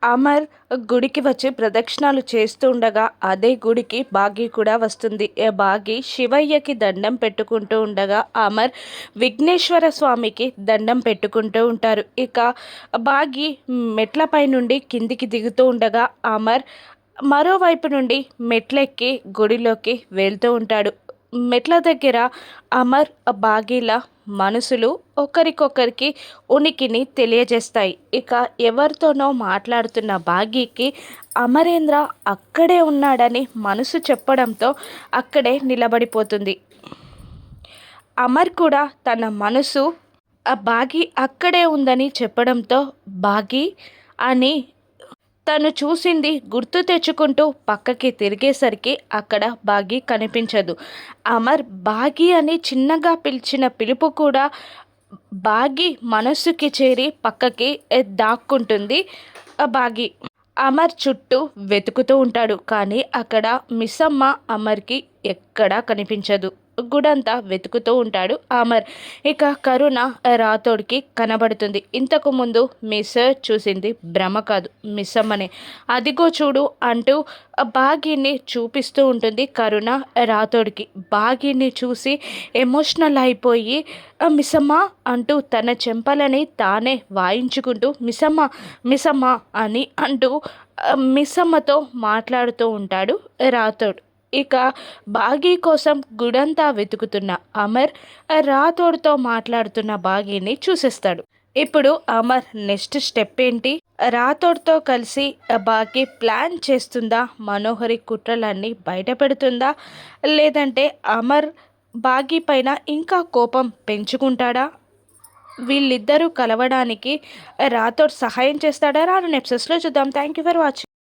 అమర్ గుడికి వచ్చి ప్రదక్షిణాలు చేస్తూ ఉండగా అదే గుడికి బాగి కూడా వస్తుంది. బాగి శివయ్యకి దండం పెట్టుకుంటూ ఉండగా అమర్ విఘ్నేశ్వర స్వామికి దండం పెట్టుకుంటూ ఉంటారు. ఇక బాగి మెట్లపై నుండి కిందికి దిగుతూ ఉండగా అమర్ మరోవైపు నుండి మెట్లెక్కి గుడిలోకి వెళ్తూ ఉంటాడు. మెట్ల దగ్గర అమర్ బాగీల మనసులు ఒకరికొకరికి ఉనికిని తెలియజేస్తాయి. ఇక ఎవరితోనో మాట్లాడుతున్న బాగీకి అమరేంద్ర అక్కడే ఉన్నాడని మనసు చెప్పడంతో అక్కడే నిలబడిపోతుంది. అమర్ కూడా తన మనసు ఆ బాగి అక్కడే ఉందని చెప్పడంతో బాగి అని తను చూసింది గుర్తు తెచ్చుకుంటూ పక్కకి తిరిగేసరికి అక్కడ బాగి కనిపించదు. అమర్ బాగి అని చిన్నగా పిలిచిన పిలుపు కూడా బాగి మనస్సుకి చేరి పక్కకి దాక్కుంటుంది బాగి. అమర్ చుట్టూ వెతుకుతూ ఉంటాడు, కానీ అక్కడ మిస్సమ్మ అమర్కి ఎక్కడా కనిపించదు. గుడంతా వెతుకుతూ ఉంటాడు అమర్. ఇక కరుణ రాథోడ్కి కనబడుతుంది. ఇంతకు ముందు మిస్ చూసింది భ్రమ కాదు, మిస్సమ్మనే. అదిగో చూడు అంటూ బాగీని చూపిస్తూ ఉంటుంది కరుణ రాథోడ్కి. బాగీని చూసి ఎమోషనల్ అయిపోయి మిస్సమ్మ అంటూ తన చెంపలని తానే వాయించుకుంటూ మిస్సమ్మ మిస్సమ్మ అని అంటూ మిస్సమ్మతో మాట్లాడుతూ ఉంటాడు రాథోడ్. ఇక బాగీ కోసం గుడంతా వెతుకుతున్న అమర్ రాథోడ్తో మాట్లాడుతున్న బాగీని చూసేస్తాడు. ఇప్పుడు అమర్ నెక్స్ట్ స్టెప్ ఏంటి? రాథోడ్తో కలిసి బాగీ ప్లాన్ చేస్తుందా? మనోహరి కుట్రలన్నీ బయట పెడుతుందా? లేదంటే అమర్ బాగీ పైన ఇంకా కోపం పెంచుకుంటాడా? వీళ్ళిద్దరూ కలవడానికి రాథోడ్ సహాయం చేస్తాడా? రాను ఎపిసోడ్స్లో చూద్దాం. Thank you for watching.